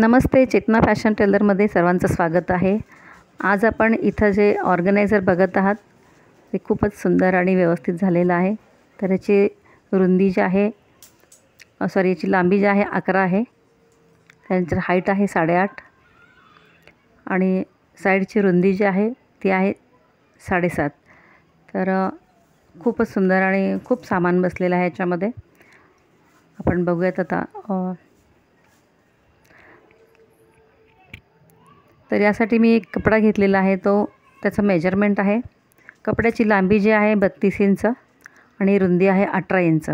नमस्ते, चेतना fashion टेलरमध्ये सर्वांचं स्वागत आहे। आज आपण इथं जे ऑर्गनायझर बघत आहात ते खूपच सुंदर आणि व्यवस्थित झालेलं आहे। तर याची रुंदी जी आहे याची लांबी जी आहे 11 आहे, त्यानंतर हाईट आहे 8.5 आणि साईडची रुंदी जी आहे ती आहे 7.5। तर खूपच सुंदर आणि खूप सामान बसलेलं आहे याच्यामध्ये। आपण बघूयात आता। तर यासाठी मी एक कपडा घेतलेला आहे, तो त्याचं मेजरमेंट आहे। कपड्याची लांबी जी आहे 32 इंच आणि रुंदी आहे 18 इंच।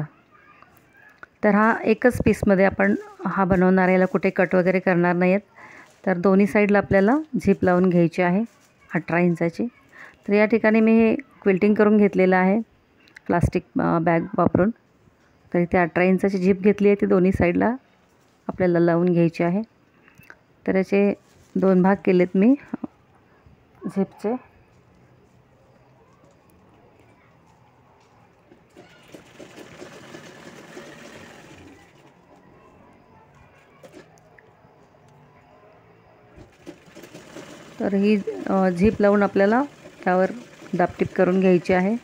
तर हा एकच पीसमध्ये आपण हा बनवणार आहे, याला कुठे कट वगैरे करणार नाही आहेत। तर दोन्ही साईडला आपल्याला झिप लावून घ्यायची आहे 18 इंचाची। तर या ठिकाणी मी हे क्विल्टिंग करून घेतलेलं आहे प्लास्टिक बॅग वापरून। तर इथे 18 इंचाची झिप घेतली आहे, ती दोन्ही साईडला आपल्याला लावून घ्यायची आहे। तर याचे 2 भाग केलेत मी झिपचे। तर ही झिप लावून आपल्याला त्यावर दाबटीप करून घ्यायची आहे।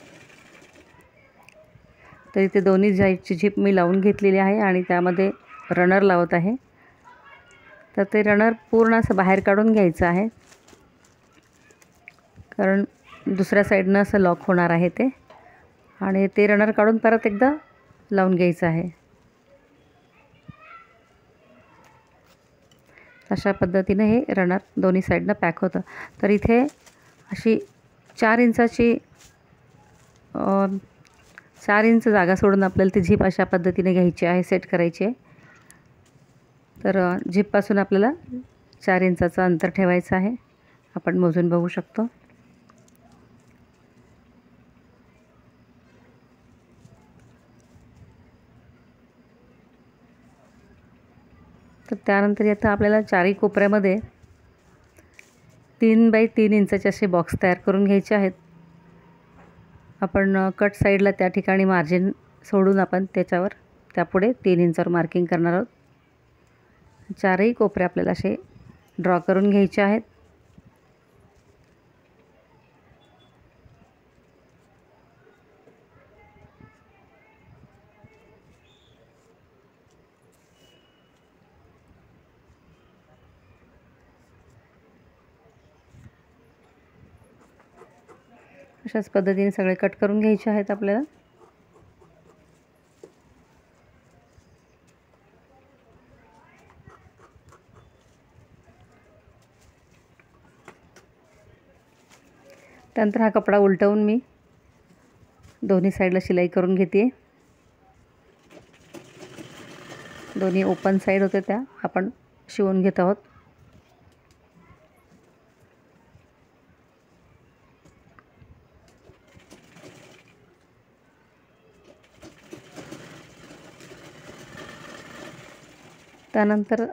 तर इथे दोन्ही साईडची झिप मी लावून घेतलेली आहे आणि त्यामध्ये रनर लावत आहे। तर ते रनर पूर्ण असं बाहेर काढून घ्यायचं आहे, कारण दुसऱ्या साईडनं असं लॉक होणार आहे ते। आणि ते रनर काढून परत एकदा लावून घ्यायचं आहे। अशा पद्धतीने हे रनर दोन्ही साईडनं पॅक होतं। तर इथे अशी 4 इंचाची 4 इंच जागा सोडून आपल्याला ती झिप अशा पद्धतीने घ्यायची आहे, सेट करायची आहे। तर झिपपासून आपल्याला 4 इंचाचं अंतर ठेवायचं आहे। आपण मोजून बघू शकतो। तर त्यानंतर आता आपल्याला चारही कोपऱ्यामध्ये 3 बाय 3 इंचाचे असे बॉक्स तयार करून घ्यायचे आहेत। आपण कट साईडला त्या ठिकाणी मार्जिन सोडून आपण त्याच्यावर त्यापुढे 3 इंचावर मार्किंग करणार आहोत। चारही कोपरे आपल्याला असे ड्रॉ करून घ्यायचे आहेत। अशाच पद्धतीने सगळे कट करून घ्यायचे आहेत आपल्याला। त्यानंतर हा कपडा उलटवून मी दोन्ही साईडला शिलाई करून घेते। दोन्ही ओपन साईड होते त्या आपण शिवून घेत आहोत। त्यानंतर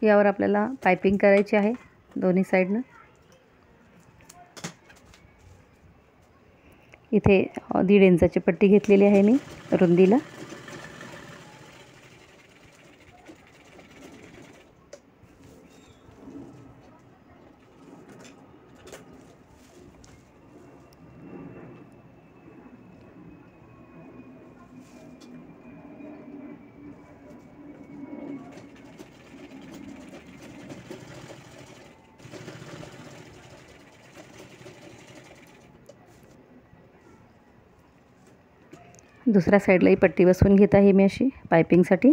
यावर आपल्याला पाइपिंग करायची आहे दोन्ही साईडनं। इथे 1.5 इंचाची पट्टी घेतलेली आहे मी रुंदीला। दुसऱ्या साईडलाही पट्टी बसवून घेत आहे मी अशी पाइपिंगसाठी।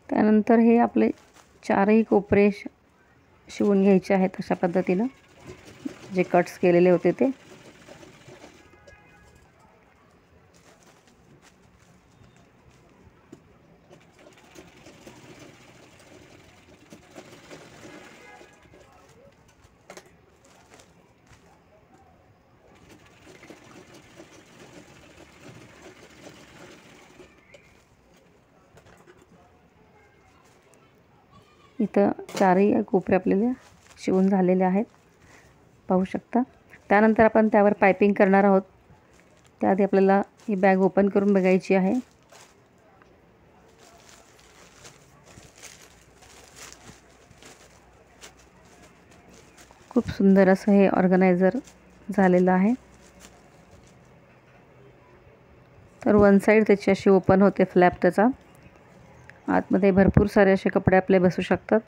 त्यानंतर हे आपले चारही कोपरे शिवून घ्यायचे आहेत अशा पद्धतीनं, जे कट्स केलेले होते ते। इथं चारही कोपरे आपल्याला शिवून झालेले आहेत, पाहू शकता. त्यानंतर आपण त्यावर पायपिंग करणार आहोत. त्याआधी आपल्याला ही बॅग ओपन करून बघायची आहे. खूप सुंदर असं हे ऑर्गनायझर झालेलं आहे. तर वन साईड त्याची अशी ओपन होते फ्लॅप त्याचा. आतमध्ये भरपूर सारे असे कपडे आपले बसू शकतात.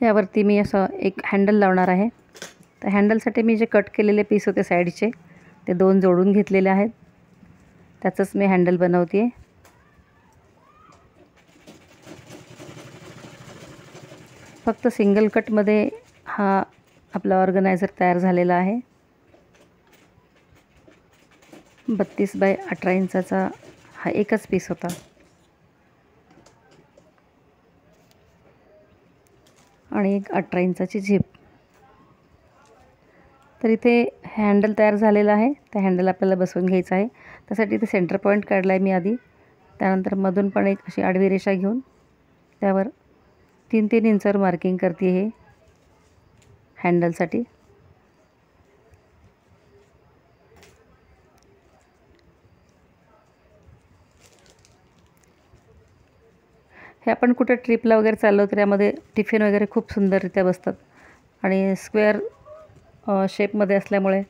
यावरती मी असं एक हँडल लावणार आहे. तर हँडलसाठी मी जे कट केलेले पीस होते साईडचे ते 2 जोडून घेतलेले आहेत. त्याचंच मी हँडल बनवते आहे. फक्त सिंगल कटमध्ये हा आपला ऑर्गनायझर तयार झालेला आहे. 32 बाय 18 इंचाचा हा एकच पीस होता. आणि एक 18 इंचाची झिप. तर इथे हँडल तयार झालेलं आहे. त्या हँडल आपल्याला बसवून घ्यायचं आहे. त्यासाठी इथे सेंटर पॉईंट काढला आहे मी आधी. त्यानंतर मधून पण एक अशी आडवी रेषा घेऊन त्यावर 3-3 इंचावर मार्किंग करते हे हँडलसाठी. हे आपण कुठे ट्रिपला वगैरे चाललो तर यामध्ये टिफिन वगैरे खूप सुंदररित्या बसतात. आणि स्क्वेअर शेपमध्ये असल्यामुळे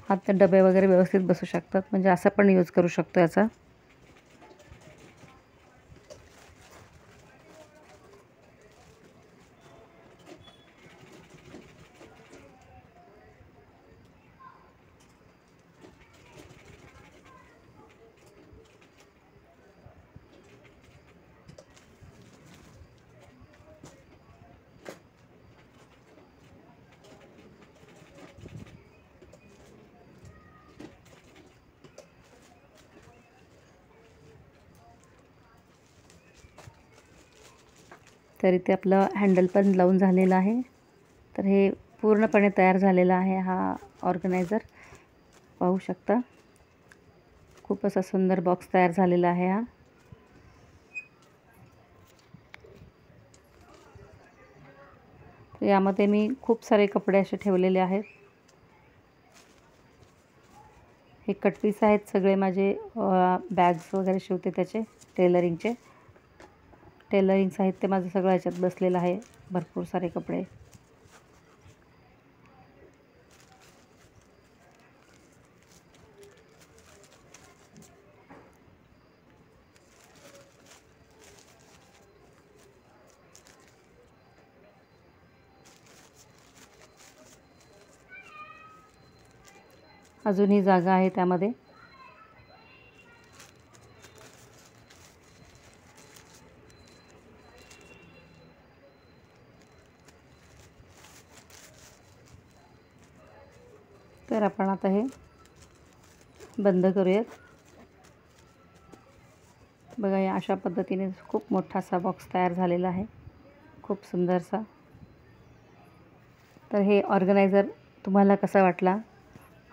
आत डबे वगैरे व्यवस्थित बसू शकतात. म्हणजे असं पण यूज करू शकतो याचा. तर इथे आपलं हँडल पण लावून झालेलं आहे. तर हे पूर्णपणे तयार झालेला आहे हा ऑर्गनायझर, पाहू शकता. खूप असा सुंदर बॉक्स तयार झालेला आहे हा. तर यामध्ये मी खूप सारे कपडे असे ठेवलेले आहेत. हे कटपीस आहेत सगळे माझे बॅग्स वगैरे शिवते त्याचे टेलरिंगचे. टेलरिंग साहित्य माझं सगळं याच्यात बसलेलं आहे. भरपूर सारे कपडे. अजूनही जागा आहे त्यामध्ये. तर आपण आता हे बंद करूयात. बघा या अशा पद्धतीने खूप मोठासा बॉक्स तयार झालेला आहे, खूप सुंदरसा. तर हे ऑर्गनायझर तुम्हाला कसा वाटला?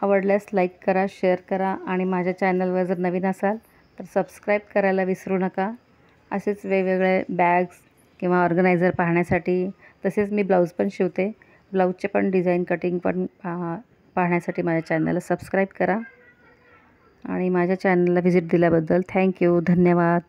आवडल्यास लाईक करा, शेअर करा आणि माझ्या चॅनलवर जर नवीन असाल तर सबस्क्राईब करायला विसरू नका. असेच वेगवेगळे बॅग्स किंवा ऑर्गनायझर पाहण्यासाठी. तसेच मी ब्लाऊज पण शिवते. ब्लाऊजचे पण डिझाईन कटिंग पण पाहण्यासाठी माझ्या चॅनलला सबस्क्राईब करा. आणि माझ्या चॅनलला व्हिजिट दिल्याबद्दल थँक्यू, धन्यवाद.